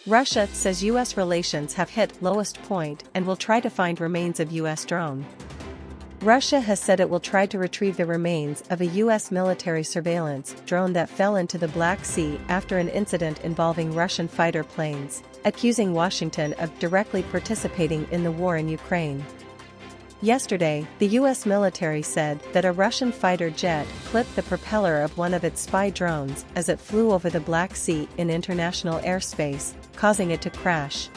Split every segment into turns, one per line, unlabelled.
Russia says U.S. relations have hit lowest point and will try to find remains of U.S. drone. Russia has said it will try to retrieve the remains of a U.S. military surveillance drone that fell into the Black Sea after an incident involving Russian fighter planes, accusing Washington of directly participating in the war in Ukraine. Yesterday, the U.S. military said that a Russian fighter jet clipped the propeller of one of its spy drones as it flew over the Black Sea in international airspace, causing it to crash.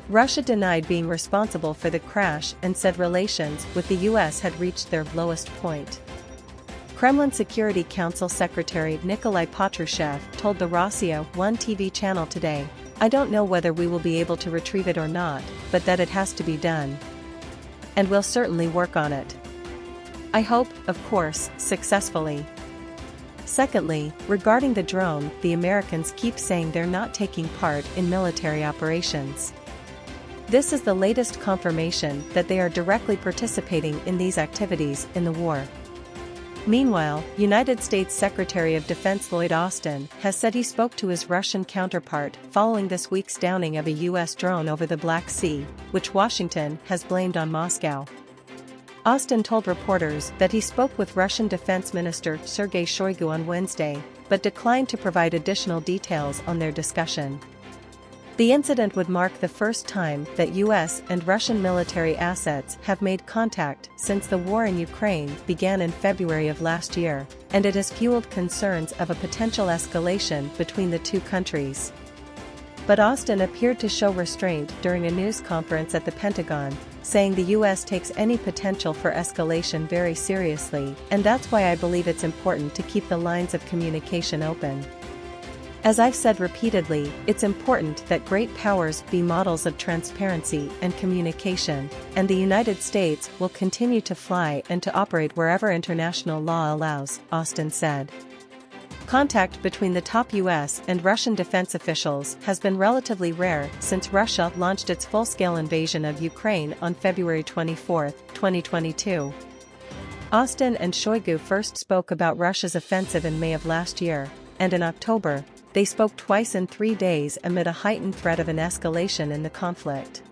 Russia denied being responsible for the crash and said relations with the U.S. had reached their lowest point. Kremlin Security Council Secretary Nikolai Patrushev told the Rossiya-1 TV channel today, "I don't know whether we will be able to retrieve it or not, but that it has to be done. And we'll certainly work on it. I hope, of course, successfully." Secondly, regarding the drone, the Americans keep saying they're not taking part in military operations. This is the latest confirmation that they are directly participating in these activities in the war. Meanwhile, United States Secretary of Defense Lloyd Austin has said he spoke to his Russian counterpart following this week's downing of a U.S. drone over the Black Sea, which Washington has blamed on Moscow. Austin told reporters that he spoke with Russian Defense Minister Sergei Shoigu on Wednesday, but declined to provide additional details on their discussion. The incident would mark the first time that U.S. and Russian military assets have made contact since the war in Ukraine began in February of last year, and it has fueled concerns of a potential escalation between the two countries. But Austin appeared to show restraint during a news conference at the Pentagon, saying the U.S. takes any potential for escalation very seriously, and that's why I believe it's important to keep the lines of communication open. As I've said repeatedly, it's important that great powers be models of transparency and communication, and the United States will continue to fly and to operate wherever international law allows, Austin said. Contact between the top U.S. and Russian defense officials has been relatively rare since Russia launched its full-scale invasion of Ukraine on February 24, 2022. Austin and Shoigu first spoke about Russia's offensive in May of last year, and in October, they spoke twice in 3 days amid a heightened threat of an escalation in the conflict.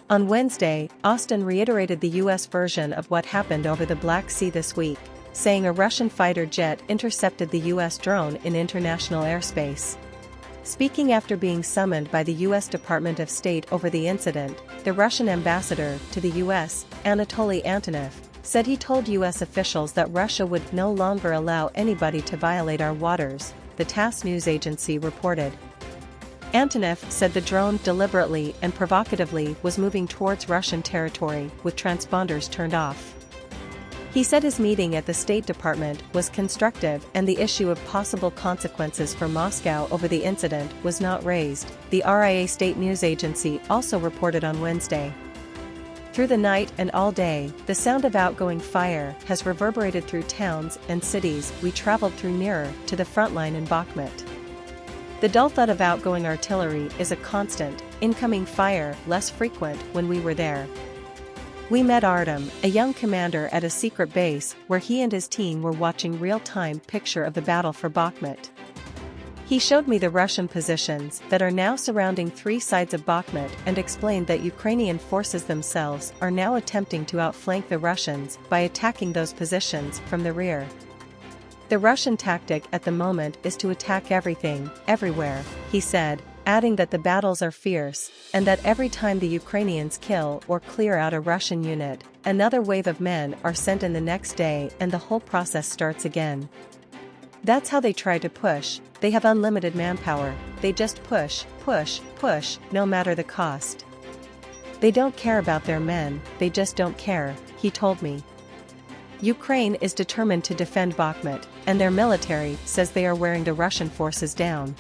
On Wednesday, Austin reiterated the U.S. version of what happened over the Black Sea this week, saying a Russian fighter jet intercepted the U.S. drone in international airspace. Speaking after being summoned by the U.S. Department of State over the incident, the Russian ambassador to the U.S., Anatoly Antonov, said he told U.S. officials that Russia would no longer allow anybody to violate our waters, the TASS news agency reported. Antonov said the drone deliberately and provocatively was moving towards Russian territory with transponders turned off. He said his meeting at the State Department was constructive and the issue of possible consequences for Moscow over the incident was not raised, the RIA state news agency also reported on Wednesday. Through the night and all day, the sound of outgoing fire has reverberated through towns and cities we traveled through nearer to the front line in Bakhmut. The dull thud of outgoing artillery is a constant, incoming fire less frequent when we were there. We met Artem, a young commander at a secret base where he and his team were watching real-time picture of the battle for Bakhmut. He showed me the Russian positions that are now surrounding 3 sides of Bakhmut and explained that Ukrainian forces themselves are now attempting to outflank the Russians by attacking those positions from the rear. The Russian tactic at the moment is to attack everything, everywhere, he said, adding that the battles are fierce, and that every time the Ukrainians kill or clear out a Russian unit, another wave of men are sent in the next day and the whole process starts again. That's how they try to push. They have unlimited manpower, they just push, push, push, no matter the cost. They don't care about their men, they just don't care, he told me. Ukraine is determined to defend Bakhmut, and their military says they are wearing the Russian forces down.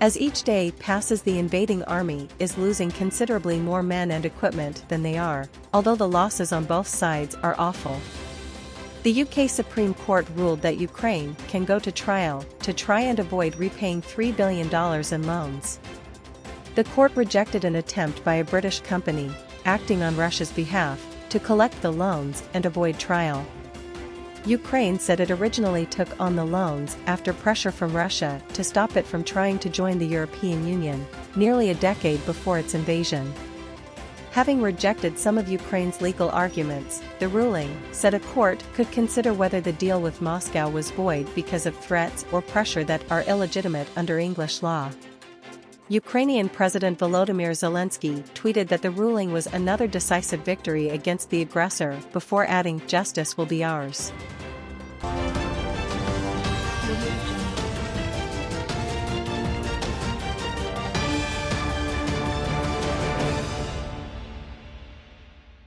As each day passes, the invading army is losing considerably more men and equipment than they are, although the losses on both sides are awful. The UK Supreme Court ruled that Ukraine can go to trial to try and avoid repaying $3 billion in loans. The court rejected an attempt by a British company, acting on Russia's behalf, to collect the loans and avoid trial. Ukraine said it originally took on the loans after pressure from Russia to stop it from trying to join the European Union, nearly a decade before its invasion. Having rejected some of Ukraine's legal arguments, the ruling said a court could consider whether the deal with Moscow was void because of threats or pressure that are illegitimate under English law. Ukrainian President Volodymyr Zelensky tweeted that the ruling was another decisive victory against the aggressor before adding, "Justice will be ours."